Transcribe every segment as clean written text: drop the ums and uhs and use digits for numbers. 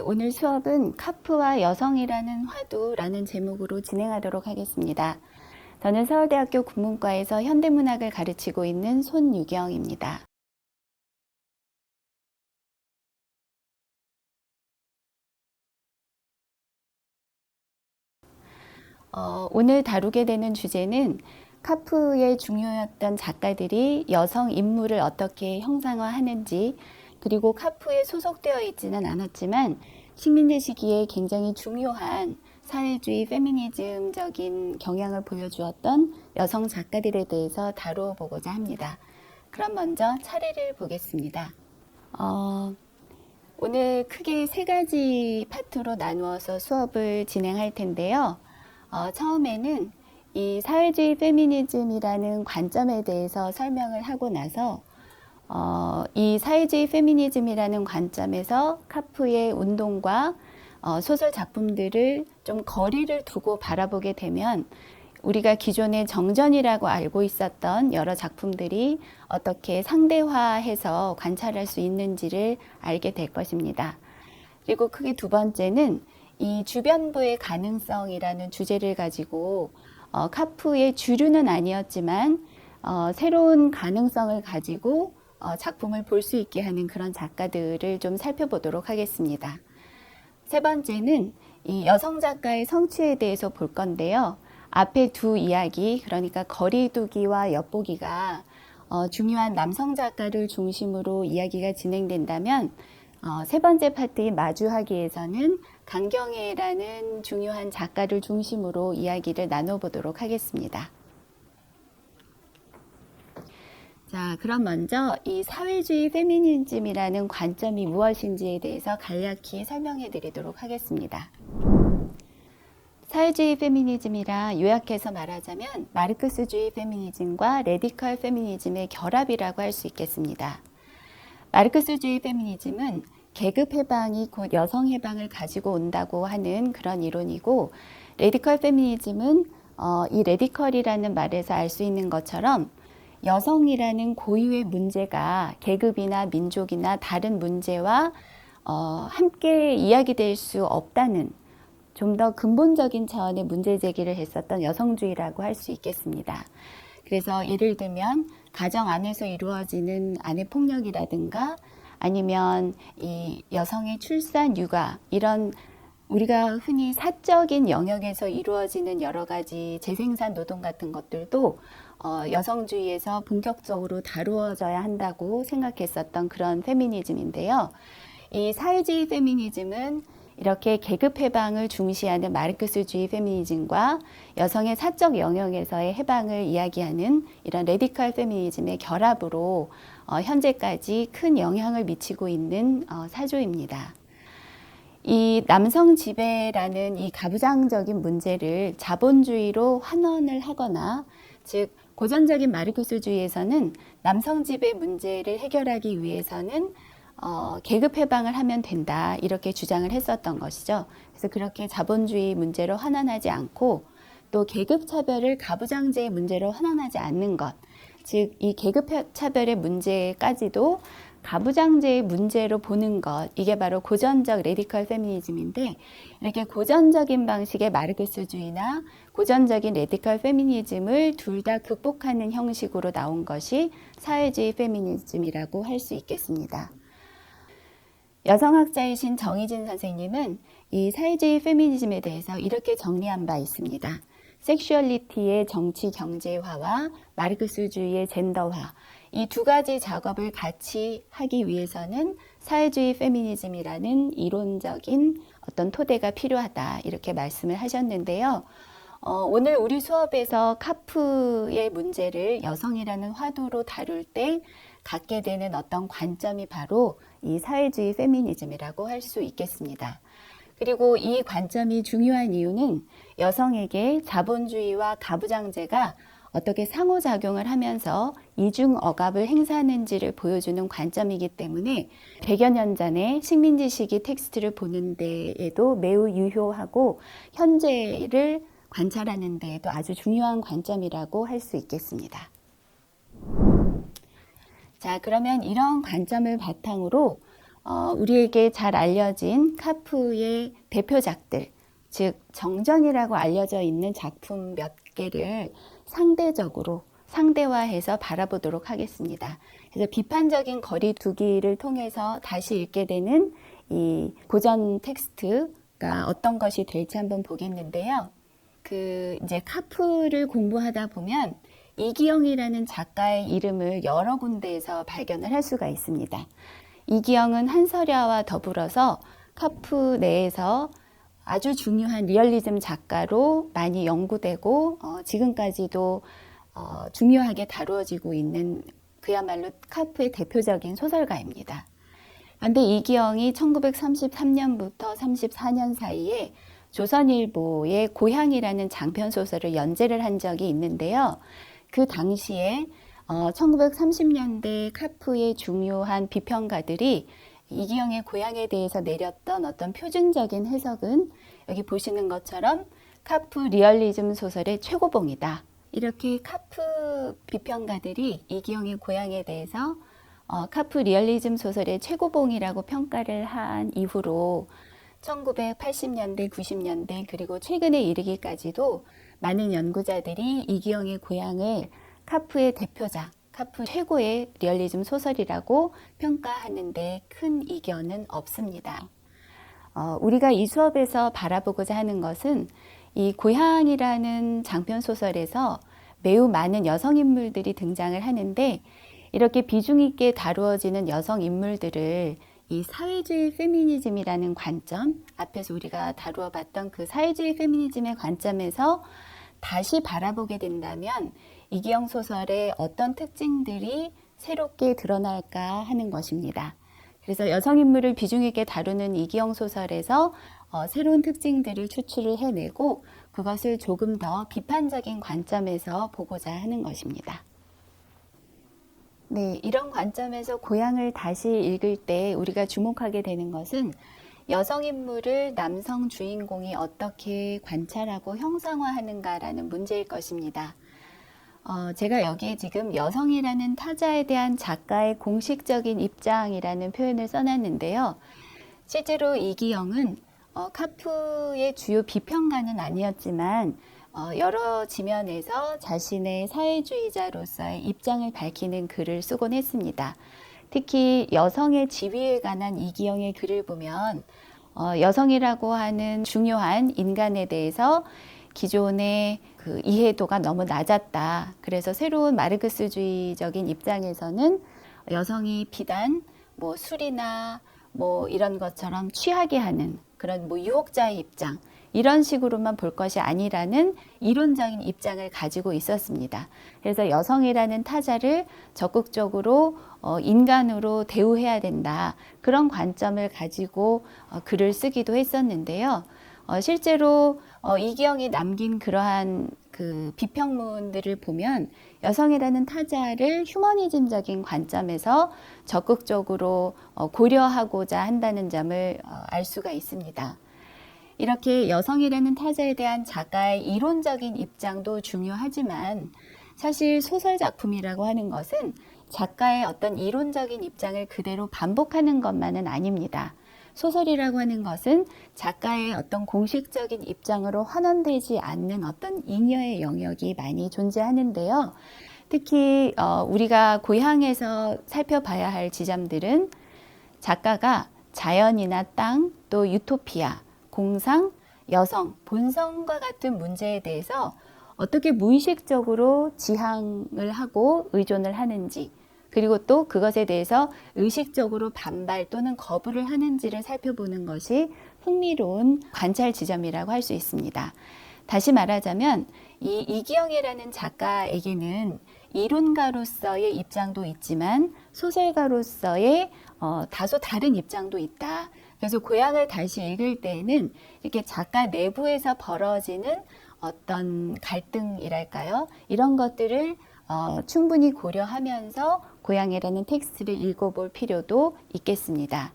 오늘 수업은 카프와 여성이라는 화두라는 제목으로 진행하도록 하겠습니다. 저는 서울대학교 국문과에서 현대문학을 가르치고 있는 손유경입니다. 오늘 다루게 되는 주제는 카프의 중요했던 작가들이 여성 인물을 어떻게 형상화하는지, 그리고 카프에 소속되어 있지는 않았지만 식민지 시기에 굉장히 중요한 사회주의 페미니즘적인 경향을 보여주었던 여성 작가들에 대해서 다뤄보고자 합니다. 그럼 먼저 차례를 보겠습니다. 오늘 크게 세 가지 파트로 나누어서 수업을 진행할 텐데요. 처음에는 이 사회주의 페미니즘이라는 관점에 대해서 설명을 하고 나서 이 사회주의 페미니즘이라는 관점에서 카프의 운동과 소설 작품들을 좀 거리를 두고 바라보게 되면 우리가 기존에 정전이라고 알고 있었던 여러 작품들이 어떻게 상대화해서 관찰할 수 있는지를 알게 될 것입니다. 그리고 크게 두 번째는 이 주변부의 가능성이라는 주제를 가지고 카프의 주류는 아니었지만 새로운 가능성을 가지고 작품을 볼 수 있게 하는 그런 작가들을 좀 살펴보도록 하겠습니다. 세 번째는 이 여성 작가의 성취에 대해서 볼 건데요. 앞에 두 이야기, 그러니까 거리두기와 엿보기가 중요한 남성 작가를 중심으로 이야기가 진행된다면 세 번째 파트인 마주하기에서는 강경애라는 중요한 작가를 중심으로 이야기를 나눠보도록 하겠습니다. 자, 그럼 먼저 이 사회주의 페미니즘이라는 관점이 무엇인지에 대해서 간략히 설명해 드리도록 하겠습니다. 사회주의 페미니즘이라 요약해서 말하자면 마르크스주의 페미니즘과 레디컬 페미니즘의 결합이라고 할 수 있겠습니다. 마르크스주의 페미니즘은 계급 해방이 곧 여성 해방을 가지고 온다고 하는 그런 이론이고, 레디컬 페미니즘은 이 레디컬이라는 말에서 알 수 있는 것처럼 여성이라는 고유의 문제가 계급이나 민족이나 다른 문제와 함께 이야기될 수 없다는 좀 더 근본적인 차원의 문제 제기를 했었던 여성주의라고 할 수 있겠습니다. 그래서 예를 들면 가정 안에서 이루어지는 아내 폭력이라든가 아니면 이 여성의 출산, 육아 이런 우리가 흔히 사적인 영역에서 이루어지는 여러 가지 재생산 노동 같은 것들도 여성주의에서 본격적으로 다루어져야 한다고 생각했었던 그런 페미니즘인데요. 이 사회주의 페미니즘은 이렇게 계급 해방을 중시하는 마르크스주의 페미니즘과 여성의 사적 영역에서의 해방을 이야기하는 이런 레디컬 페미니즘의 결합으로 현재까지 큰 영향을 미치고 있는 사조입니다. 이 남성 지배라는 이 가부장적인 문제를 자본주의로 환원을 하거나, 즉 고전적인 마르크스주의에서는 남성 지배 문제를 해결하기 위해서는 계급 해방을 하면 된다 이렇게 주장을 했었던 것이죠. 그래서 그렇게 자본주의 문제로 환원하지 않고 또 계급 차별을 가부장제의 문제로 환원하지 않는 것, 즉 이 계급 차별의 문제까지도 가부장제의 문제로 보는 것, 이게 바로 고전적 레디컬 페미니즘인데, 이렇게 고전적인 방식의 마르크스주의나 고전적인 레디컬 페미니즘을 둘 다 극복하는 형식으로 나온 것이 사회주의 페미니즘이라고 할 수 있겠습니다. 여성학자이신 정희진 선생님은 이 사회주의 페미니즘에 대해서 이렇게 정리한 바 있습니다. 섹슈얼리티의 정치 경제화와 마르크스주의의 젠더화, 이 두 가지 작업을 같이 하기 위해서는 사회주의 페미니즘이라는 이론적인 어떤 토대가 필요하다 이렇게 말씀을 하셨는데요. 오늘 우리 수업에서 카프의 문제를 여성이라는 화두로 다룰 때 갖게 되는 어떤 관점이 바로 이 사회주의 페미니즘이라고 할 수 있겠습니다. 그리고 이 관점이 중요한 이유는 여성에게 자본주의와 가부장제가 어떻게 상호작용을 하면서 이중 억압을 행사하는지를 보여주는 관점이기 때문에 100여 년 전에 식민지 시기 텍스트를 보는 데에도 매우 유효하고 현재를 관찰하는 데에도 아주 중요한 관점이라고 할 수 있겠습니다. 자, 그러면 이런 관점을 바탕으로 우리에게 잘 알려진 카프의 대표작들, 즉 정전이라고 알려져 있는 작품 몇 개를 상대적으로 상대화해서 바라보도록 하겠습니다. 그래서 비판적인 거리두기를 통해서 다시 읽게 되는 이 고전 텍스트가 어떤 것이 될지 한번 보겠는데요. 이제 카프를 공부하다 보면 이기영이라는 작가의 이름을 여러 군데에서 발견을 할 수가 있습니다. 이기영은 한서려와 더불어서 카프 내에서 아주 중요한 리얼리즘 작가로 많이 연구되고 지금까지도 중요하게 다루어지고 있는 그야말로 카프의 대표적인 소설가입니다. 그런데 이기영이 1933년부터 34년 사이에 조선일보의 고향이라는 장편 소설을 연재를 한 적이 있는데요. 그 당시에 1930년대 카프의 중요한 비평가들이 이기영의 고향에 대해서 내렸던 어떤 표준적인 해석은 여기 보시는 것처럼 카프 리얼리즘 소설의 최고봉이다. 이렇게 카프 비평가들이 이기영의 고향에 대해서 카프 리얼리즘 소설의 최고봉이라고 평가를 한 이후로 1980년대, 90년대 그리고 최근에 이르기까지도 많은 연구자들이 이기영의 고향을 카프의 대표작, 카프 최고의 리얼리즘 소설이라고 평가하는데 큰 이견은 없습니다. 우리가 이 수업에서 바라보고자 하는 것은 이 고향이라는 장편 소설에서 매우 많은 여성 인물들이 등장을 하는데 이렇게 비중 있게 다루어지는 여성 인물들을 이 사회주의 페미니즘이라는 관점, 앞에서 우리가 다루어 봤던 그 사회주의 페미니즘의 관점에서 다시 바라보게 된다면 이기영 소설의 어떤 특징들이 새롭게 드러날까 하는 것입니다. 그래서 여성 인물을 비중 있게 다루는 이기영 소설에서 새로운 특징들을 추출을 해내고 그것을 조금 더 비판적인 관점에서 보고자 하는 것입니다. 네, 이런 관점에서 고향을 다시 읽을 때 우리가 주목하게 되는 것은 여성 인물을 남성 주인공이 어떻게 관찰하고 형상화하는가라는 문제일 것입니다. 제가 여기에 지금 여성이라는 타자에 대한 작가의 공식적인 입장이라는 표현을 써놨는데요. 실제로 이기영은 카프의 주요 비평가는 아니었지만 여러 지면에서 자신의 사회주의자로서의 입장을 밝히는 글을 쓰곤 했습니다. 특히 여성의 지위에 관한 이기영의 글을 보면 여성이라고 하는 중요한 인간에 대해서 기존의 그 이해도가 너무 낮았다. 그래서 새로운 마르크스주의적인 입장에서는 여성이 비단 술이나 이런 것처럼 취하게 하는 그런 유혹자의 입장, 이런 식으로만 볼 것이 아니라는 이론적인 입장을 가지고 있었습니다. 그래서 여성이라는 타자를 적극적으로 인간으로 대우해야 된다. 그런 관점을 가지고 글을 쓰기도 했었는데요. 실제로 이기영이 남긴 그러한 그 비평문들을 보면 여성이라는 타자를 휴머니즘적인 관점에서 적극적으로 고려하고자 한다는 점을 알 수가 있습니다. 이렇게 여성이라는 타자에 대한 작가의 이론적인 입장도 중요하지만 사실 소설 작품이라고 하는 것은 작가의 어떤 이론적인 입장을 그대로 반복하는 것만은 아닙니다. 소설이라고 하는 것은 작가의 어떤 공식적인 입장으로 환원되지 않는 어떤 잉여의 영역이 많이 존재하는데요. 특히 우리가 고향에서 살펴봐야 할 지점들은 작가가 자연이나 땅, 또 유토피아, 공상, 여성, 본성과 같은 문제에 대해서 어떻게 무의식적으로 지향을 하고 의존을 하는지, 그리고 또 그것에 대해서 의식적으로 반발 또는 거부를 하는지를 살펴보는 것이 흥미로운 관찰 지점이라고 할 수 있습니다. 다시 말하자면 이 이기영이라는 작가에게는 이론가로서의 입장도 있지만 소설가로서의 다소 다른 입장도 있다. 그래서 고향을 다시 읽을 때에는 이렇게 작가 내부에서 벌어지는 어떤 갈등이랄까요? 이런 것들을 충분히 고려하면서 고향이라는 텍스트를 읽어볼 필요도 있겠습니다.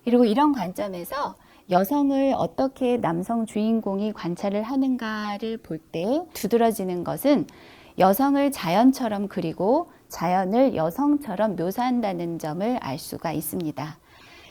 그리고 이런 관점에서 여성을 어떻게 남성 주인공이 관찰을 하는가를 볼 때 두드러지는 것은 여성을 자연처럼 그리고 자연을 여성처럼 묘사한다는 점을 알 수가 있습니다.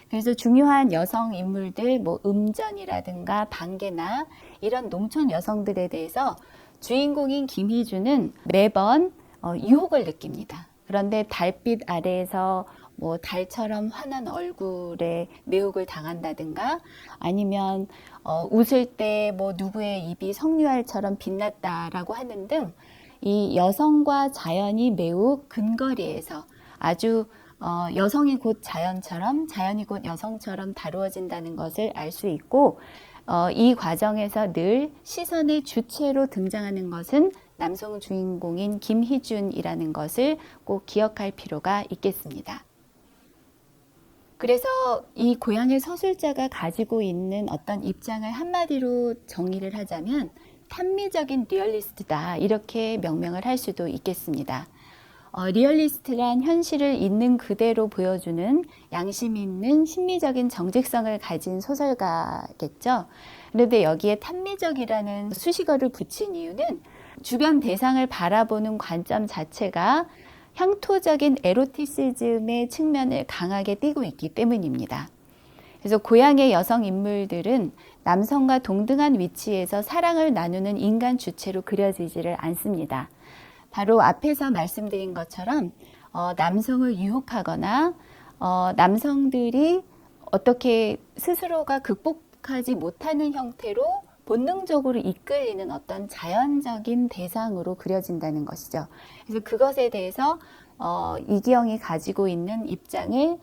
그래서 중요한 여성 인물들, 뭐 음전이라든가 방계나 이런 농촌 여성들에 대해서 주인공인 김희준은 매번 유혹을 느낍니다. 그런데 달빛 아래에서 뭐 달처럼 환한 얼굴에 매혹을 당한다든가 아니면 웃을 때 뭐 누구의 입이 석류알처럼 빛났다라고 하는 등 이 여성과 자연이 매우 근거리에서 아주 여성이 곧 자연처럼 자연이 곧 여성처럼 다루어진다는 것을 알 수 있고 이 과정에서 늘 시선의 주체로 등장하는 것은 남성 주인공인 김희준이라는 것을 꼭 기억할 필요가 있겠습니다. 그래서 이 고향의 서술자가 가지고 있는 어떤 입장을 한마디로 정의를 하자면 탄미적인 리얼리스트다 이렇게 명명을 할 수도 있겠습니다. 리얼리스트란 현실을 있는 그대로 보여주는 양심 있는 심미적인 정직성을 가진 소설가겠죠. 그런데 여기에 탄미적이라는 수식어를 붙인 이유는 주변 대상을 바라보는 관점 자체가 향토적인 에로티시즘의 측면을 강하게 띠고 있기 때문입니다. 그래서 고향의 여성 인물들은 남성과 동등한 위치에서 사랑을 나누는 인간 주체로 그려지지를 않습니다. 바로 앞에서 말씀드린 것처럼 남성을 유혹하거나 남성들이 어떻게 스스로가 극복하지 못하는 형태로 본능적으로 이끌리는 어떤 자연적인 대상으로 그려진다는 것이죠. 그래서 그것에 대해서 이기영이 가지고 있는 입장을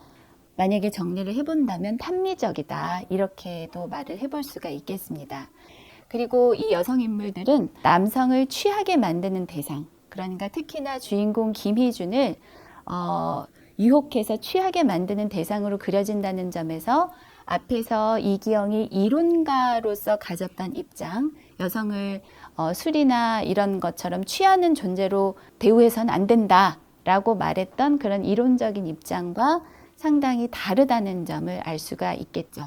만약에 정리를 해본다면 탄미적이다 이렇게도 말을 해볼 수가 있겠습니다. 그리고 이 여성 인물들은 남성을 취하게 만드는 대상, 그러니까 특히나 주인공 김희준을 유혹해서 취하게 만드는 대상으로 그려진다는 점에서 앞에서 이기영이 이론가로서 가졌던 입장, 여성을 술이나 이런 것처럼 취하는 존재로 대우해서는 안 된다라고 말했던 그런 이론적인 입장과 상당히 다르다는 점을 알 수가 있겠죠.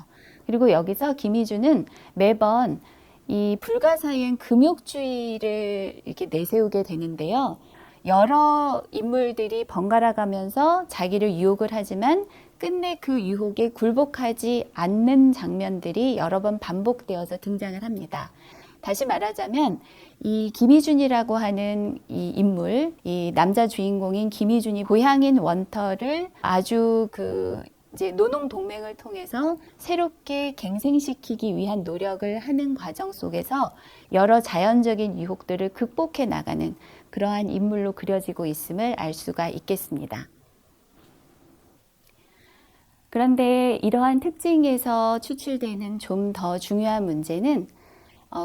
그리고 여기서 김희준은 매번 이 불가사의한 금욕주의를 이렇게 내세우게 되는데요. 여러 인물들이 번갈아 가면서 자기를 유혹을 하지만 끝내 그 유혹에 굴복하지 않는 장면들이 여러 번 반복되어서 등장을 합니다. 다시 말하자면 이 김희준이라고 하는 이 인물, 이 남자 주인공인 김희준이 고향인 원터를 아주 이제 노농 동맹을 통해서 새롭게 갱생시키기 위한 노력을 하는 과정 속에서 여러 자연적인 유혹들을 극복해 나가는 그러한 인물로 그려지고 있음을 알 수가 있겠습니다. 그런데 이러한 특징에서 추출되는 좀 더 중요한 문제는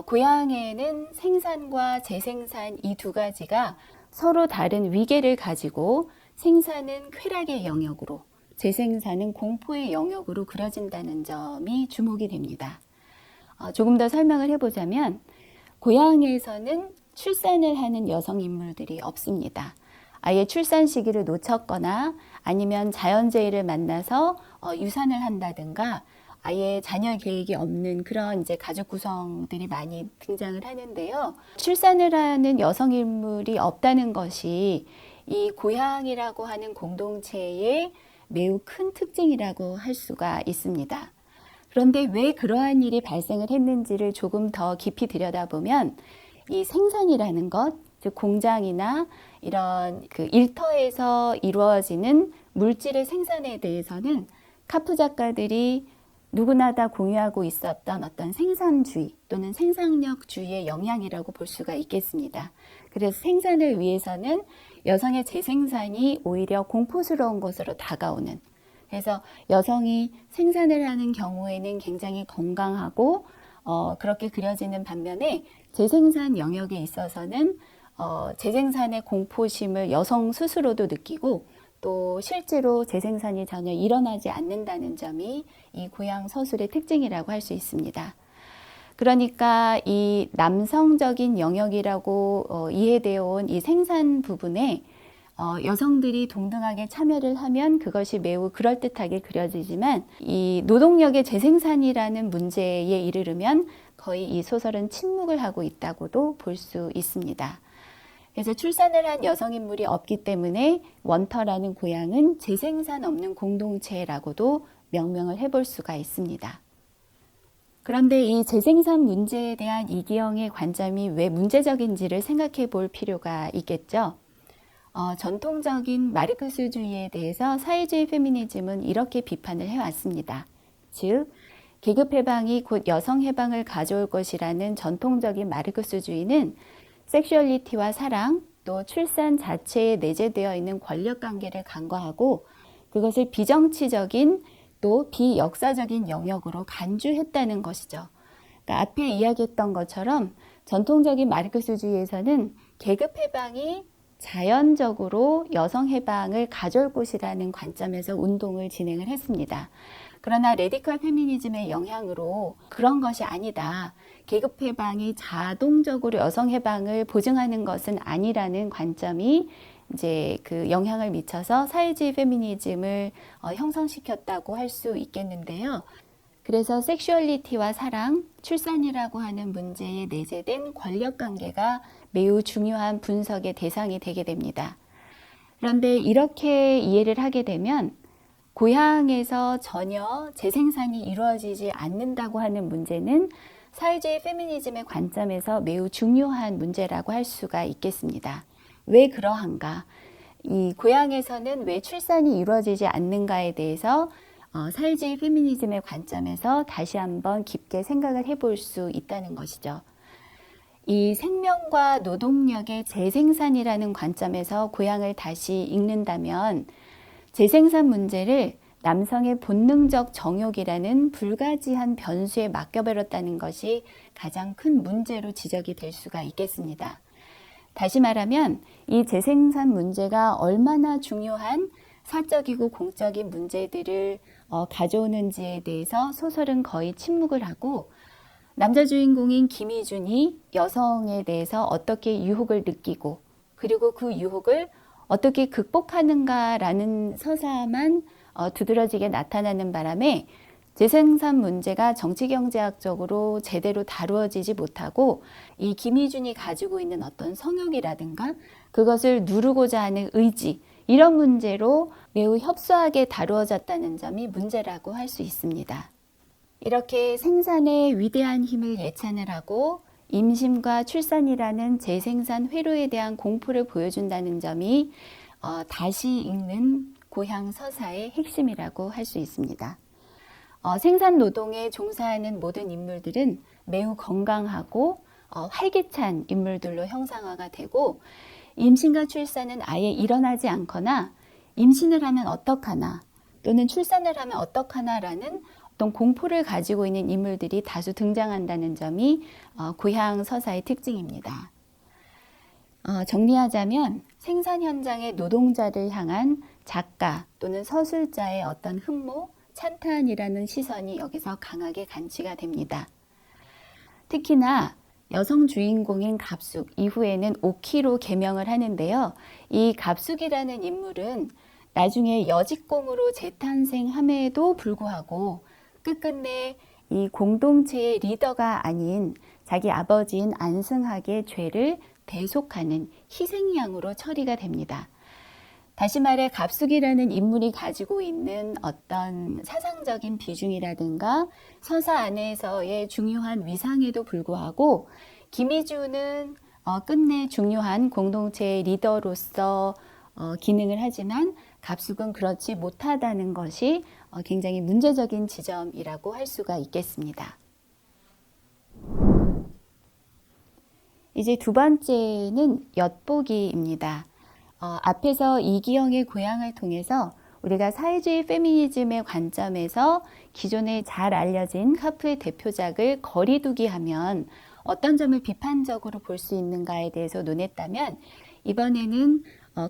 고향에는 생산과 재생산 이 두 가지가 서로 다른 위계를 가지고 생산은 쾌락의 영역으로 재생산은 공포의 영역으로 그려진다는 점이 주목이 됩니다. 조금 더 설명을 해보자면 고향에서는 출산을 하는 여성 인물들이 없습니다. 아예 출산 시기를 놓쳤거나 아니면 자연재해를 만나서 유산을 한다든가 아예 자녀 계획이 없는 그런 이제 가족 구성들이 많이 등장을 하는데요. 출산을 하는 여성 인물이 없다는 것이 이 고향이라고 하는 공동체의 매우 큰 특징이라고 할 수가 있습니다. 그런데 왜 그러한 일이 발생을 했는지를 조금 더 깊이 들여다보면 이 생산이라는 것, 즉 공장이나 이런 그 일터에서 이루어지는 물질의 생산에 대해서는 카프 작가들이 누구나 다 공유하고 있었던 어떤 생산주의 또는 생산력주의의 영향이라고 볼 수가 있겠습니다. 그래서 생산을 위해서는 여성의 재생산이 오히려 공포스러운 것으로 다가오는, 그래서 여성이 생산을 하는 경우에는 굉장히 건강하고 그렇게 그려지는 반면에 재생산 영역에 있어서는 재생산의 공포심을 여성 스스로도 느끼고 또 실제로 재생산이 전혀 일어나지 않는다는 점이 이 고향 서술의 특징이라고 할 수 있습니다. 그러니까 이 남성적인 영역이라고 이해되어 온 이 생산 부분에 여성들이 동등하게 참여를 하면 그것이 매우 그럴듯하게 그려지지만 이 노동력의 재생산이라는 문제에 이르르면 거의 이 소설은 침묵을 하고 있다고도 볼 수 있습니다. 그래서 출산을 한 여성인물이 없기 때문에 원터라는 고향은 재생산 없는 공동체라고도 명명을 해볼 수가 있습니다. 그런데 이 재생산 문제에 대한 이기영의 관점이 왜 문제적인지를 생각해 볼 필요가 있겠죠. 전통적인 마르크스주의에 대해서 사회주의 페미니즘은 이렇게 비판을 해왔습니다. 즉, 계급해방이 곧 여성해방을 가져올 것이라는 전통적인 마르크스주의는 섹슈얼리티와 사랑, 또 출산 자체에 내재되어 있는 권력관계를 간과하고 그것을 비정치적인 또 비역사적인 영역으로 간주했다는 것이죠. 그러니까 앞에 이야기했던 것처럼 전통적인 마르크스주의에서는 계급해방이 자연적으로 여성해방을 가져올 것이라는 관점에서 운동을 진행을 했습니다. 그러나 레디컬 페미니즘의 영향으로 그런 것이 아니다. 계급해방이 자동적으로 여성해방을 보증하는 것은 아니라는 관점이 이제 그 영향을 미쳐서 사회주의 페미니즘을 형성시켰다고 할 수 있겠는데요. 그래서 섹슈얼리티와 사랑, 출산이라고 하는 문제에 내재된 권력관계가 매우 중요한 분석의 대상이 되게 됩니다. 그런데 이렇게 이해를 하게 되면 고향에서 전혀 재생산이 이루어지지 않는다고 하는 문제는 사회주의 페미니즘의 관점에서 매우 중요한 문제라고 할 수가 있겠습니다. 왜 그러한가? 이 고향에서는 왜 출산이 이루어지지 않는가에 대해서 사회주의 페미니즘의 관점에서 다시 한번 깊게 생각을 해볼 수 있다는 것이죠. 이 생명과 노동력의 재생산이라는 관점에서 고향을 다시 읽는다면 재생산 문제를 남성의 본능적 정욕이라는 불가지한 변수에 맡겨버렸다는 것이 가장 큰 문제로 지적이 될 수가 있겠습니다. 다시 말하면 이 재생산 문제가 얼마나 중요한 사적이고 공적인 문제들을 가져오는지에 대해서 소설은 거의 침묵을 하고 남자 주인공인 김희준이 여성에 대해서 어떻게 유혹을 느끼고 그리고 그 유혹을 어떻게 극복하는가라는 서사만 두드러지게 나타나는 바람에 재생산 문제가 정치경제학적으로 제대로 다루어지지 못하고 이 김희준이 가지고 있는 어떤 성욕이라든가 그것을 누르고자 하는 의지 이런 문제로 매우 협소하게 다루어졌다는 점이 문제라고 할 수 있습니다. 이렇게 생산의 위대한 힘을 예찬을 하고 임신과 출산이라는 재생산 회로에 대한 공포를 보여준다는 점이 다시 읽는 고향 서사의 핵심이라고 할 수 있습니다. 생산 노동에 종사하는 모든 인물들은 매우 건강하고 활기찬 인물들로 형상화가 되고 임신과 출산은 아예 일어나지 않거나 임신을 하면 어떡하나 또는 출산을 하면 어떡하나라는 어떤 공포를 가지고 있는 인물들이 다수 등장한다는 점이 고향 서사의 특징입니다. 정리하자면 생산 현장의 노동자를 향한 작가 또는 서술자의 어떤 흠모, 찬탄이라는 시선이 여기서 강하게 간취가 됩니다. 특히나 여성 주인공인 갑숙, 이후에는 오키로 개명을 하는데요. 이 갑숙이라는 인물은 나중에 여직공으로 재탄생함에도 불구하고 끝끝내 이 공동체의 리더가 아닌 자기 아버지인 안승학의 죄를 대속하는 희생양으로 처리가 됩니다. 다시 말해 갑숙이라는 인물이 가지고 있는 어떤 사상적인 비중이라든가 서사 안에서의 중요한 위상에도 불구하고 김희주는 끝내 중요한 공동체의 리더로서 기능을 하지만 갑숙은 그렇지 못하다는 것이 굉장히 문제적인 지점이라고 할 수가 있겠습니다. 이제 두 번째는 엿보기입니다. 앞에서 이기영의 고향을 통해서 우리가 사회주의 페미니즘의 관점에서 기존에 잘 알려진 카프의 대표작을 거리두기 하면 어떤 점을 비판적으로 볼 수 있는가에 대해서 논했다면 이번에는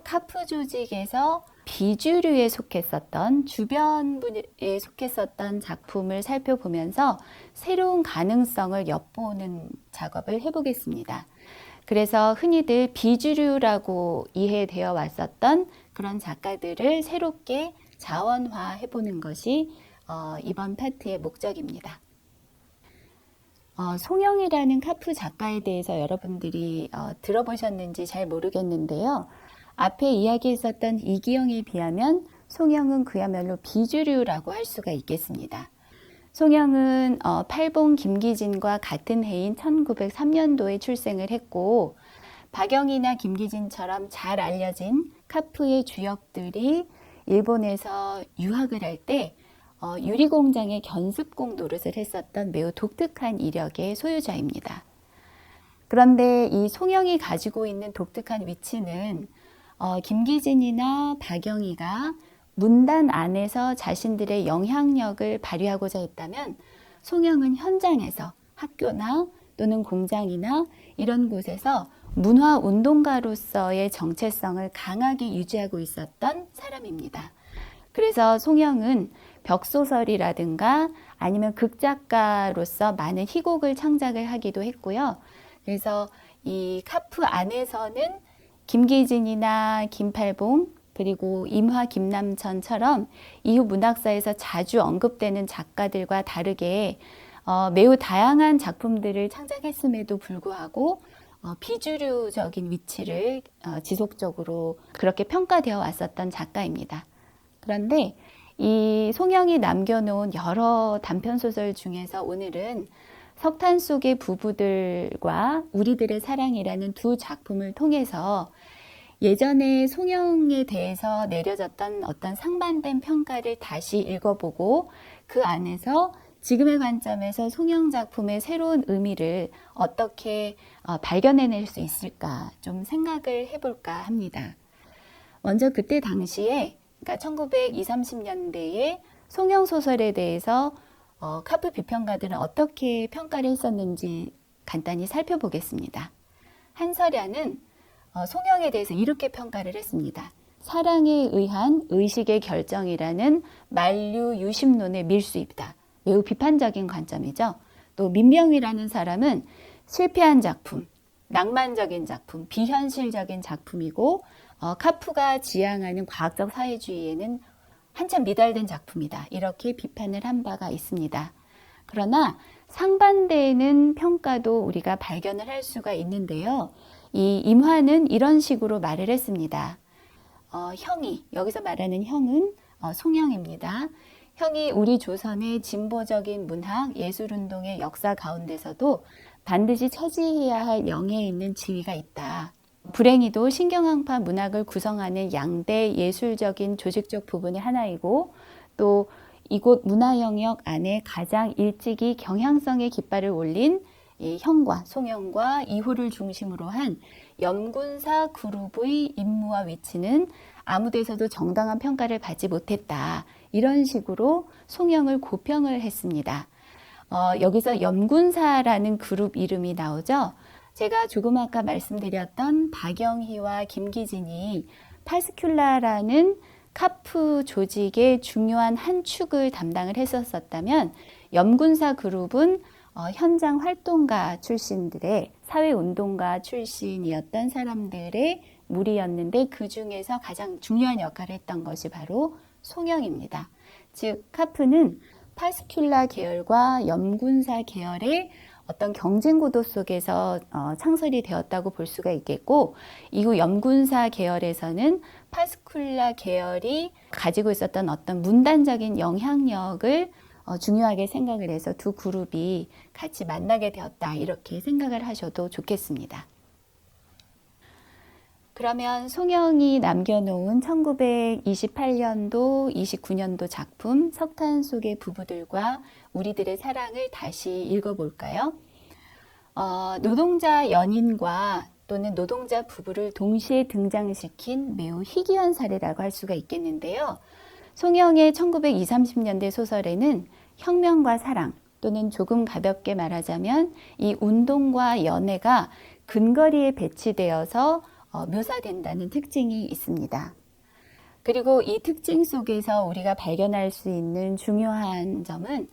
카프 조직에서 비주류에 속했었던 주변부에 속했었던 작품을 살펴보면서 새로운 가능성을 엿보는 작업을 해보겠습니다. 그래서 흔히들 비주류라고 이해되어 왔었던 그런 작가들을 새롭게 자원화해보는 것이 이번 파트의 목적입니다. 송영이라는 카프 작가에 대해서 여러분들이 들어보셨는지 잘 모르겠는데요. 앞에 이야기했었던 이기영에 비하면 송영은 그야말로 비주류라고 할 수가 있겠습니다. 송영은 팔봉 김기진과 같은 해인 1903년도에 출생을 했고, 박영희나 김기진처럼 잘 알려진 카프의 주역들이 일본에서 유학을 할 때 유리공장의 견습工노릇을 했었던 매우 독특한 이력의 소유자입니다. 그런데 이 송영이 가지고 있는 독특한 위치는 김기진이나 박영희가 문단 안에서 자신들의 영향력을 발휘하고자 했다면, 송영은 현장에서 학교나 또는 공장이나 이런 곳에서 문화운동가로서의 정체성을 강하게 유지하고 있었던 사람입니다. 그래서 송영은 벽소설이라든가 아니면 극작가로서 많은 희곡을 창작을 하기도 했고요. 그래서 이 카프 안에서는 김기진이나 김팔봉, 그리고 임화, 김남천처럼 이후 문학사에서 자주 언급되는 작가들과 다르게 매우 다양한 작품들을 창작했음에도 불구하고 비주류적인 위치를 지속적으로 그렇게 평가되어 왔었던 작가입니다. 그런데 이 송영이 남겨놓은 여러 단편소설 중에서 오늘은 석탄 속의 부부들과 우리들의 사랑이라는 두 작품을 통해서 예전에 송영에 대해서 내려졌던 어떤 상반된 평가를 다시 읽어보고 그 안에서 지금의 관점에서 송영 작품의 새로운 의미를 어떻게 발견해낼 수 있을까 좀 생각을 해볼까 합니다. 먼저 그때 당시에, 그러니까 1920, 30년대에 송영 소설에 대해서 카프 비평가들은 어떻게 평가를 했었는지 간단히 살펴보겠습니다. 한서련은 송영에 대해서 이렇게 평가를 했습니다. 사랑에 의한 의식의 결정이라는 만류 유심론의 밀수입다. 매우 비판적인 관점이죠. 또 민병이라는 사람은 실패한 작품, 낭만적인 작품, 비현실적인 작품이고 카프가 지향하는 과학적 사회주의에는 한참 미달된 작품이다. 이렇게 비판을 한 바가 있습니다. 그러나 상반되는 평가도 우리가 발견을 할 수가 있는데요. 이 임화는 이런 식으로 말을 했습니다. 형이, 여기서 말하는 형은 송영입니다. 형이 우리 조선의 진보적인 문학, 예술운동의 역사 가운데서도 반드시 차지해야 할 영예에 있는 지위가 있다. 불행히도 신경항파 문학을 구성하는 양대 예술적인 조직적 부분의 하나이고, 또 이곳 문화 영역 안에 가장 일찍이 경향성의 깃발을 올린 이 형과 송영과 이후를 중심으로 한 염군사 그룹의 임무와 위치는 아무 데서도 정당한 평가를 받지 못했다. 이런 식으로 송영을 고평을 했습니다. 여기서 염군사라는 그룹 이름이 나오죠. 제가 조금 아까 말씀드렸던 박영희와 김기진이 파스큘라라는 카프 조직의 중요한 한 축을 담당을 했었다면, 염군사 그룹은 현장 활동가 출신들의, 사회운동가 출신이었던 사람들의 무리였는데 그 중에서 가장 중요한 역할을 했던 것이 바로 송영입니다. 즉 카프는 파스큘라 계열과 염군사 계열의 어떤 경쟁 구도 속에서 창설이 되었다고 볼 수가 있겠고, 이후 염군사 계열에서는 파스큘라 계열이 가지고 있었던 어떤 문단적인 영향력을 중요하게 생각을 해서 두 그룹이 같이 만나게 되었다. 이렇게 생각을 하셔도 좋겠습니다. 그러면 송영이 남겨놓은 1928년도, 29년도 작품 석탄 속의 부부들과 우리들의 사랑을 다시 읽어볼까요? 노동자 연인과 또는 노동자 부부를 동시에 등장시킨 매우 희귀한 사례라고 할 수가 있겠는데요. 송영의 1920, 30년대 소설에는 혁명과 사랑, 또는 조금 가볍게 말하자면 이 운동과 연애가 근거리에 배치되어서 묘사된다는 특징이 있습니다. 그리고 이 특징 속에서 우리가 발견할 수 있는 중요한 점은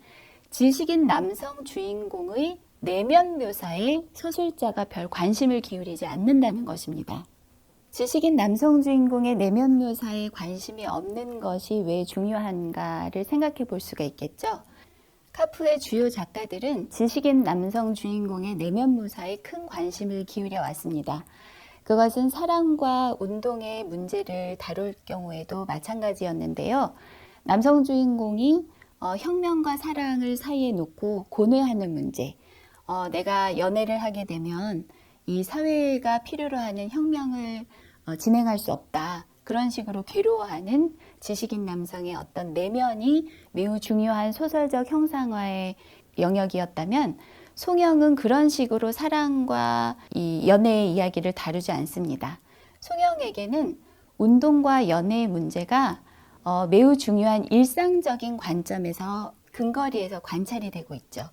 지식인 남성 주인공의 내면 묘사에 서술자가 별 관심을 기울이지 않는다는 것입니다. 지식인 남성 주인공의 내면 묘사에 관심이 없는 것이 왜 중요한가를 생각해 볼 수가 있겠죠. 카프의 주요 작가들은 지식인 남성 주인공의 내면 묘사에 큰 관심을 기울여 왔습니다. 그것은 사랑과 운동의 문제를 다룰 경우에도 마찬가지였는데요. 남성 주인공이 혁명과 사랑을 사이에 놓고 고뇌하는 문제, 내가 연애를 하게 되면 이 사회가 필요로 하는 혁명을 진행할 수 없다. 그런 식으로 괴로워하는 지식인 남성의 어떤 내면이 매우 중요한 소설적 형상화의 영역이었다면 송영은 그런 식으로 사랑과 이 연애의 이야기를 다루지 않습니다. 송영에게는 운동과 연애의 문제가 매우 중요한 일상적인 관점에서 근거리에서 관찰이 되고 있죠.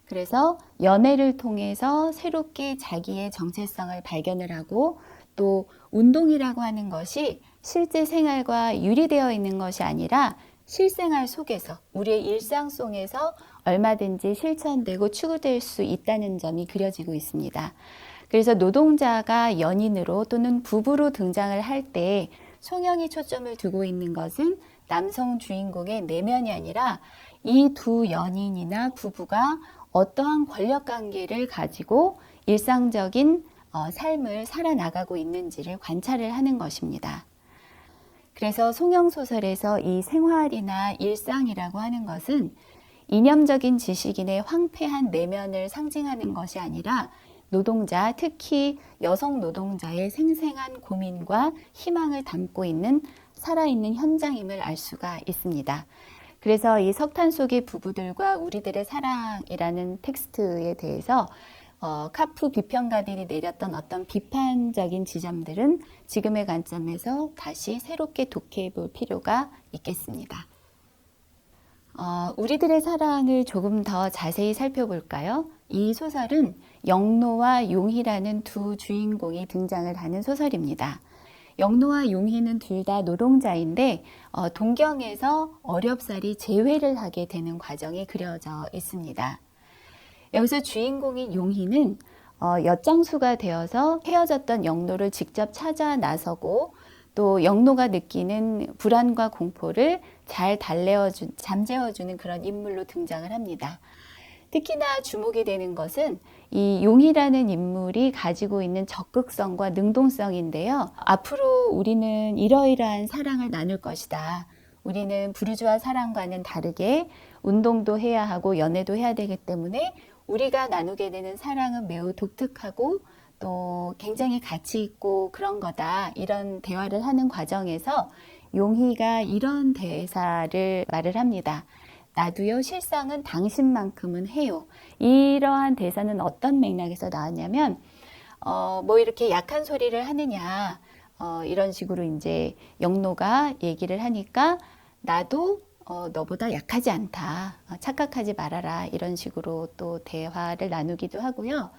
그래서 연애를 통해서 새롭게 자기의 정체성을 발견을 하고 또 운동이라고 하는 것이 실제 생활과 유리되어 있는 것이 아니라 실생활 속에서 우리의 일상 속에서 얼마든지 실천되고 추구될 수 있다는 점이 그려지고 있습니다. 그래서 노동자가 연인으로 또는 부부로 등장을 할 때 송영이 초점을 두고 있는 것은 남성 주인공의 내면이 아니라 이 두 연인이나 부부가 어떠한 권력관계를 가지고 일상적인 삶을 살아나가고 있는지를 관찰을 하는 것입니다. 그래서 송영 소설에서 이 생활이나 일상이라고 하는 것은 이념적인 지식인의 황폐한 내면을 상징하는 것이 아니라 노동자, 특히 여성 노동자의 생생한 고민과 희망을 담고 있는 살아있는 현장임을 알 수가 있습니다. 그래서 이 석탄 속의 부부들과 우리들의 사랑이라는 텍스트에 대해서 카프 비평가들이 내렸던 어떤 비판적인 지점들은 지금의 관점에서 다시 새롭게 독해해 볼 필요가 있겠습니다. 우리들의 사랑을 조금 더 자세히 살펴볼까요? 이 소설은 영노와 용희라는 두 주인공이 등장을 하는 소설입니다. 영노와 용희는 둘 다 노동자인데 동경에서 어렵사리 재회를 하게 되는 과정이 그려져 있습니다. 여기서 주인공인 용희는 엿장수가 되어서 헤어졌던 영노를 직접 찾아 나서고 또 영노가 느끼는 불안과 공포를 잘 잠재워주는 그런 인물로 등장을 합니다. 특히나 주목이 되는 것은 이 용희라는 인물이 가지고 있는 적극성과 능동성인데요. 앞으로 우리는 이러이러한 사랑을 나눌 것이다. 우리는 부르주아 사랑과는 다르게 운동도 해야 하고 연애도 해야 되기 때문에 우리가 나누게 되는 사랑은 매우 독특하고 또 굉장히 가치 있고 그런 거다. 이런 대화를 하는 과정에서 용희가 이런 대사를 말을 합니다. 나도요, 실상은 당신만큼은 해요. 이러한 대사는 어떤 맥락에서 나왔냐면, 뭐 이렇게 약한 소리를 하느냐, 이런 식으로 이제 영노가 얘기를 하니까 나도 너보다 약하지 않다. 착각하지 말아라. 이런 식으로 또 대화를 나누기도 하고요.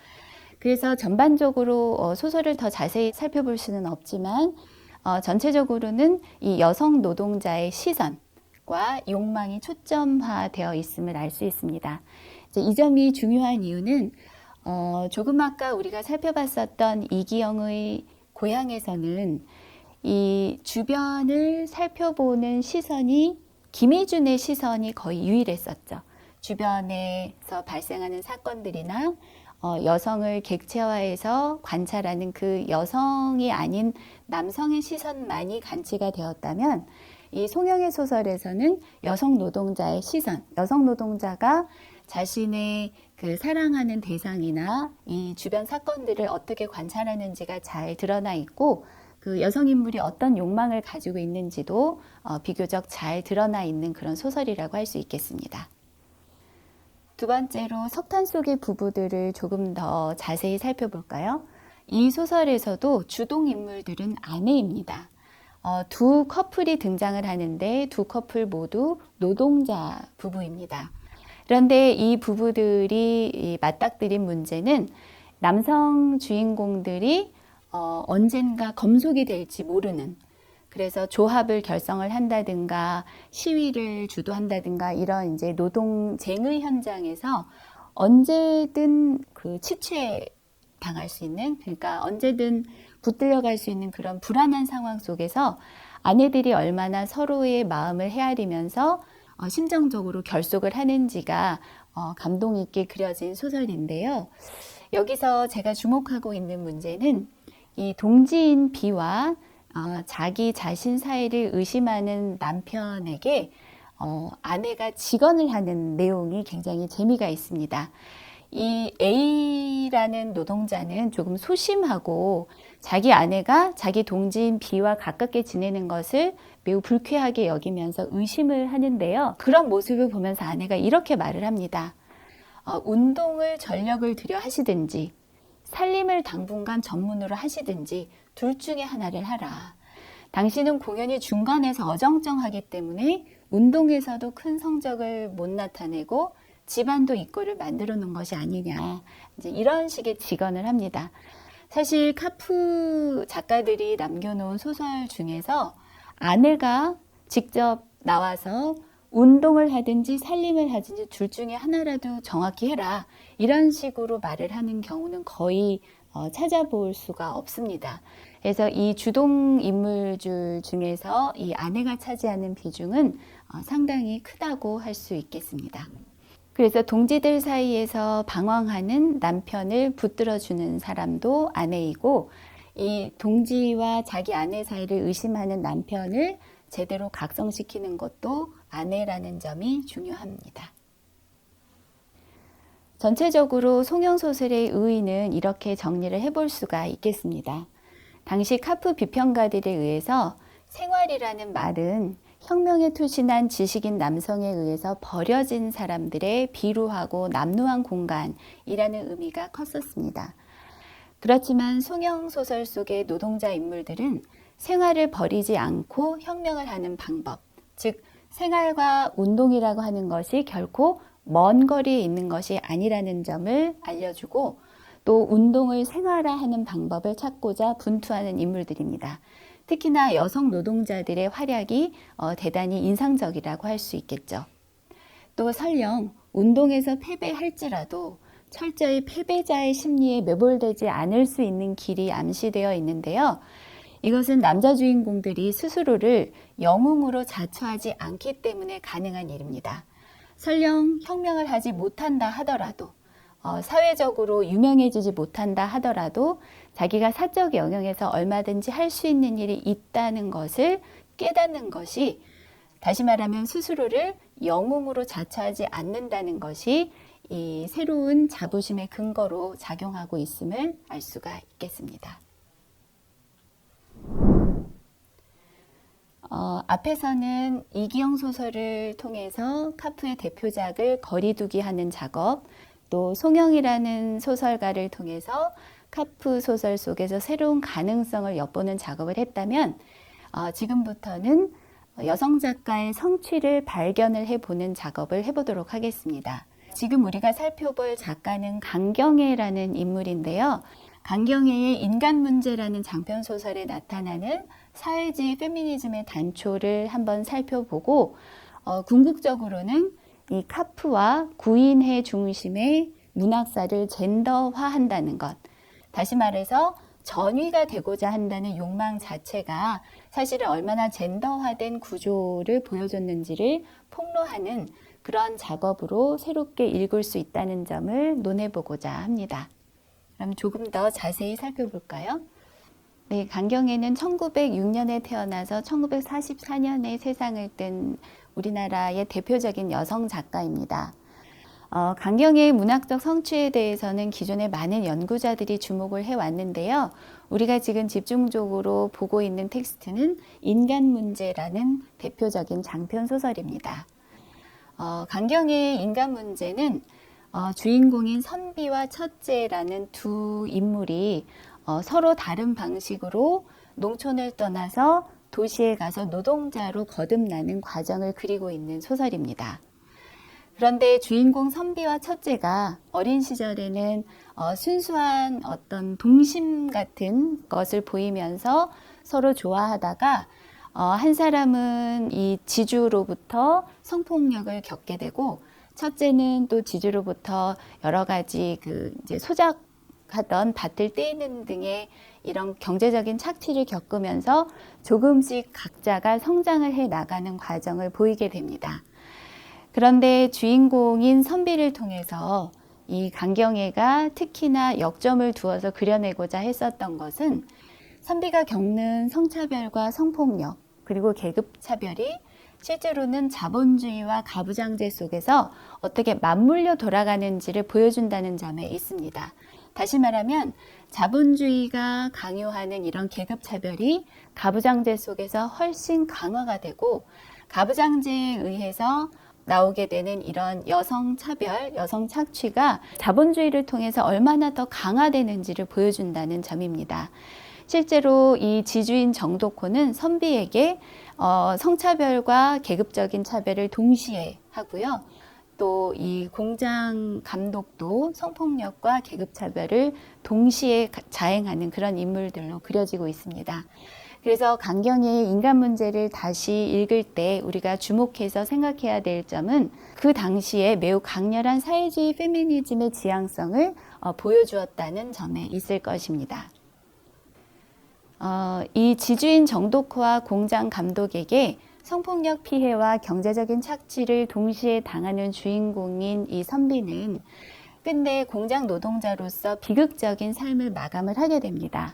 그래서 전반적으로 소설을 더 자세히 살펴볼 수는 없지만 전체적으로는 이 여성 노동자의 시선과 욕망이 초점화되어 있음을 알 수 있습니다. 이 점이 중요한 이유는 조금 아까 우리가 살펴봤었던 이기영의 고향에서는 이 주변을 살펴보는 시선이 김희준의 시선이 거의 유일했었죠. 주변에서 발생하는 사건들이나 여성을 객체화해서 관찰하는 그 여성이 아닌 남성의 시선만이 간치가 되었다면 이 송영의 소설에서는 여성 노동자의 시선, 여성 노동자가 자신의 그 사랑하는 대상이나 이 주변 사건들을 어떻게 관찰하는지가 잘 드러나 있고 그 여성 인물이 어떤 욕망을 가지고 있는지도 비교적 잘 드러나 있는 그런 소설이라고 할 수 있겠습니다. 두 번째로 석탄 속의 부부들을 조금 더 자세히 살펴볼까요? 이 소설에서도 주동 인물들은 아내입니다. 두 커플이 등장을 하는데 두 커플 모두 노동자 부부입니다. 그런데 이 부부들이 맞닥뜨린 문제는 남성 주인공들이 언젠가 검속이 될지 모르는, 그래서 조합을 결성을 한다든가 시위를 주도한다든가 이런 이제 노동쟁의 현장에서 언제든 그 취취 당할 수 있는, 그러니까 언제든 붙들려갈 수 있는 그런 불안한 상황 속에서 아내들이 얼마나 서로의 마음을 헤아리면서 심정적으로 결속을 하는지가 감동 있게 그려진 소설인데요. 여기서 제가 주목하고 있는 문제는 이 동지인 B와 자기 자신 사이를 의심하는 남편에게 아내가 직언을 하는 내용이 굉장히 재미가 있습니다. 이 A라는 노동자는 조금 소심하고 자기 아내가 자기 동지인 B와 가깝게 지내는 것을 매우 불쾌하게 여기면서 의심을 하는데요. 그런 모습을 보면서 아내가 이렇게 말을 합니다. 운동을 전력을 들여 하시든지 살림을 당분간 전문으로 하시든지 둘 중에 하나를 하라. 당신은 공연이 중간에서 어정쩡하기 때문에 운동에서도 큰 성적을 못 나타내고 집안도 이꼴을 만들어 놓은 것이 아니냐. 이제 이런 식의 직언을 합니다. 사실 카프 작가들이 남겨놓은 소설 중에서 아내가 직접 나와서 운동을 하든지 살림을 하든지 둘 중에 하나라도 정확히 해라. 이런 식으로 말을 하는 경우는 거의 찾아볼 수가 없습니다. 그래서 이 주동 인물줄 중에서 이 아내가 차지하는 비중은 상당히 크다고 할 수 있겠습니다. 그래서 동지들 사이에서 방황하는 남편을 붙들어주는 사람도 아내이고 이 동지와 자기 아내 사이를 의심하는 남편을 제대로 각성시키는 것도 아내라는 점이 중요합니다. 전체적으로 송영소설의 의의는 이렇게 정리를 해볼 수가 있겠습니다. 당시 카프 비평가들에 의해서 생활이라는 말은 혁명에 투신한 지식인 남성에 의해서 버려진 사람들의 비루하고 남루한 공간이라는 의미가 컸었습니다. 그렇지만 송영소설 속의 노동자 인물들은 생활을 버리지 않고 혁명을 하는 방법, 즉 생활과 운동이라고 하는 것이 결코 먼 거리에 있는 것이 아니라는 점을 알려주고 또 운동을 생활화하는 방법을 찾고자 분투하는 인물들입니다. 특히나 여성 노동자들의 활약이 대단히 인상적이라고 할 수 있겠죠. 또 설령 운동에서 패배할지라도 철저히 패배자의 심리에 매몰되지 않을 수 있는 길이 암시되어 있는데요. 이것은 남자 주인공들이 스스로를 영웅으로 자처하지 않기 때문에 가능한 일입니다. 설령 혁명을 하지 못한다 하더라도 사회적으로 유명해지지 못한다 하더라도 자기가 사적 영역에서 얼마든지 할 수 있는 일이 있다는 것을 깨닫는 것이 다시 말하면 스스로를 영웅으로 자처하지 않는다는 것이 이 새로운 자부심의 근거로 작용하고 있음을 알 수가 있겠습니다. 앞에서는 이기영 소설을 통해서 카프의 대표작을 거리두기 하는 작업, 또 송영이라는 소설가를 통해서 카프 소설 속에서 새로운 가능성을 엿보는 작업을 했다면 지금부터는 여성 작가의 성취를 발견을 해보는 작업을 해보도록 하겠습니다. 지금 우리가 살펴볼 작가는 강경애라는 인물인데요. 강경애의 인간 문제라는 장편 소설에 나타나는 사회주의 페미니즘의 단초를 한번 살펴보고 궁극적으로는 이 카프와 구인회 중심의 문학사를 젠더화한다는 것, 다시 말해서 전위가 되고자 한다는 욕망 자체가 사실은 얼마나 젠더화된 구조를 보여줬는지를 폭로하는 그런 작업으로 새롭게 읽을 수 있다는 점을 논해보고자 합니다. 그럼 조금 더 자세히 살펴볼까요? 네, 강경애는 1906년에 태어나서 1944년에 세상을 뜬 우리나라의 대표적인 여성 작가입니다. 강경애의 문학적 성취에 대해서는 기존에 많은 연구자들이 주목을 해왔는데요. 우리가 지금 집중적으로 보고 있는 텍스트는 인간 문제라는 대표적인 장편 소설입니다. 강경애의 인간 문제는 주인공인 선비와 첫째라는 두 인물이 서로 다른 방식으로 농촌을 떠나서 도시에 가서 노동자로 거듭나는 과정을 그리고 있는 소설입니다. 그런데 주인공 선비와 첫째가 어린 시절에는 순수한 어떤 동심 같은 것을 보이면서 서로 좋아하다가 한 사람은 이 지주로부터 성폭력을 겪게 되고 첫째는 또 지주로부터 여러 가지 이제 소작하던 밭을 떼이는 등의 이런 경제적인 착취를 겪으면서 조금씩 각자가 성장을 해 나가는 과정을 보이게 됩니다. 그런데 주인공인 선비를 통해서 이 강경애가 특히나 역점을 두어서 그려내고자 했었던 것은 선비가 겪는 성차별과 성폭력 그리고 계급차별이 실제로는 자본주의와 가부장제 속에서 어떻게 맞물려 돌아가는지를 보여준다는 점에 있습니다. 다시 말하면 자본주의가 강요하는 이런 계급차별이 가부장제 속에서 훨씬 강화가 되고 가부장제에 의해서 나오게 되는 이런 여성차별, 여성착취가 자본주의를 통해서 얼마나 더 강화되는지를 보여준다는 점입니다. 실제로 이 지주인 정도코는 선비에게 성차별과 계급적인 차별을 동시에 하고요. 또 이 공장 감독도 성폭력과 계급차별을 동시에 자행하는 그런 인물들로 그려지고 있습니다. 그래서 강경애의 인간 문제를 다시 읽을 때 우리가 주목해서 생각해야 될 점은 그 당시에 매우 강렬한 사회주의 페미니즘의 지향성을 보여주었다는 점에 있을 것입니다. 이 지주인 정도코와 공장 감독에게 성폭력 피해와 경제적인 착취를 동시에 당하는 주인공인 이 선비는 끝내 공장 노동자로서 비극적인 삶을 마감을 하게 됩니다.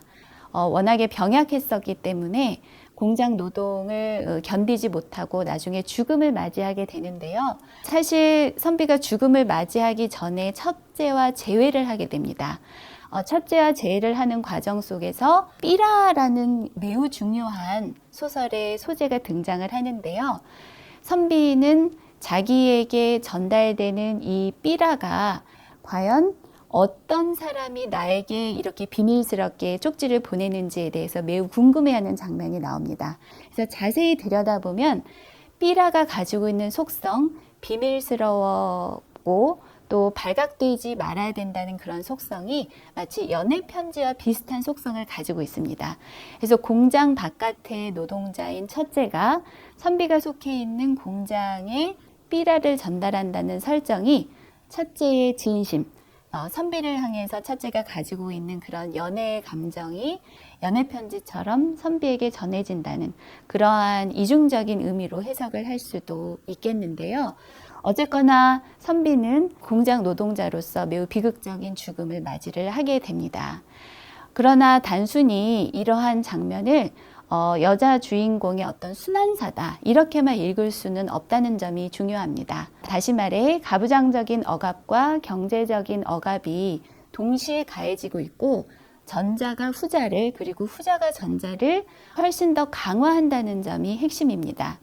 워낙에 병약했었기 때문에 공장 노동을 견디지 못하고 나중에 죽음을 맞이하게 되는데요. 사실 선비가 죽음을 맞이하기 전에 첫째와 재회를 하게 됩니다. 첫째와 재회를 하는 과정 속에서 삐라라는 매우 중요한 소설의 소재가 등장을 하는데요. 선비는 자기에게 전달되는 이 삐라가 과연 어떤 사람이 나에게 이렇게 비밀스럽게 쪽지를 보내는지에 대해서 매우 궁금해하는 장면이 나옵니다. 그래서 자세히 들여다보면 삐라가 가지고 있는 속성, 비밀스러웠고 또 발각되지 말아야 된다는 그런 속성이 마치 연애 편지와 비슷한 속성을 가지고 있습니다. 그래서 공장 바깥의 노동자인 첫째가 선비가 속해 있는 공장에 삐라를 전달한다는 설정이 첫째의 진심, 선비를 향해서 첫째가 가지고 있는 그런 연애의 감정이 연애 편지처럼 선비에게 전해진다는 그러한 이중적인 의미로 해석을 할 수도 있겠는데요. 어쨌거나 선비는 공장 노동자로서 매우 비극적인 죽음을 맞이를 하게 됩니다. 그러나 단순히 이러한 장면을 여자 주인공의 어떤 순환사다 이렇게만 읽을 수는 없다는 점이 중요합니다. 다시 말해 가부장적인 억압과 경제적인 억압이 동시에 가해지고 있고 전자가 후자를 그리고 후자가 전자를 훨씬 더 강화한다는 점이 핵심입니다.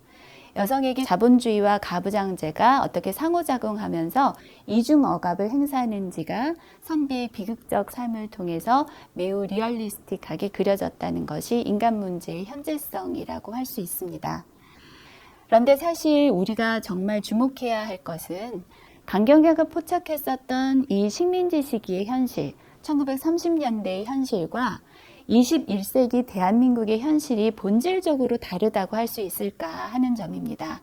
여성에게 자본주의와 가부장제가 어떻게 상호작용하면서 이중 억압을 행사하는지가 선비의 비극적 삶을 통해서 매우 리얼리스틱하게 그려졌다는 것이 인간 문제의 현재성이라고 할 수 있습니다. 그런데 사실 우리가 정말 주목해야 할 것은 강경애가 포착했었던 이 식민지 시기의 현실, 1930년대의 현실과 21세기 대한민국의 현실이 본질적으로 다르다고 할 수 있을까 하는 점입니다.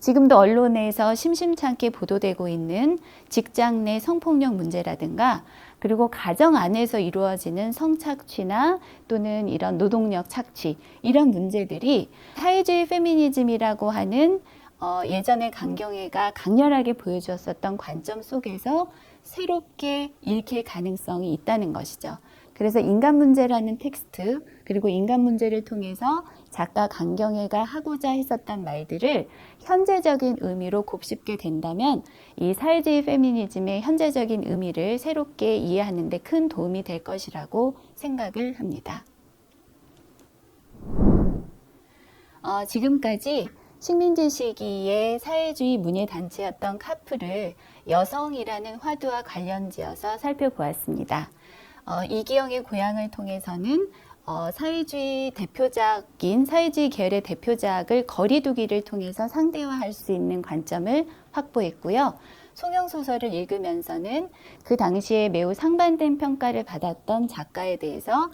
지금도 언론에서 심심찮게 보도되고 있는 직장 내 성폭력 문제라든가 그리고 가정 안에서 이루어지는 성착취나 또는 이런 노동력 착취 이런 문제들이 사회주의 페미니즘이라고 하는 예전에 강경애가 강렬하게 보여주었었던 관점 속에서 새롭게 읽힐 가능성이 있다는 것이죠. 그래서 인간 문제라는 텍스트 그리고 인간 문제를 통해서 작가 강경애가 하고자 했었던 말들을 현재적인 의미로 곱씹게 된다면 이 사회주의 페미니즘의 현재적인 의미를 새롭게 이해하는 데 큰 도움이 될 것이라고 생각을 합니다. 지금까지 식민지 시기의 사회주의 문예단체였던 카프를 여성이라는 화두와 관련지어서 살펴보았습니다. 이기영의 고향을 통해서는 사회주의 대표작인 사회주의 계열의 대표작을 거리두기를 통해서 상대화할 수 있는 관점을 확보했고요. 송영소설을 읽으면서는 그 당시에 매우 상반된 평가를 받았던 작가에 대해서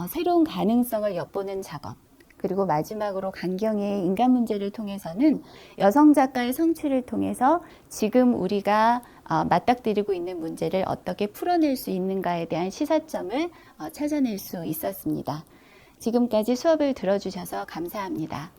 새로운 가능성을 엿보는 작업, 그리고 마지막으로 강경애의 인간 문제를 통해서는 여성 작가의 성취를 통해서 지금 우리가 맞닥뜨리고 있는 문제를 어떻게 풀어낼 수 있는가에 대한 시사점을 찾아낼 수 있었습니다. 지금까지 수업을 들어주셔서 감사합니다.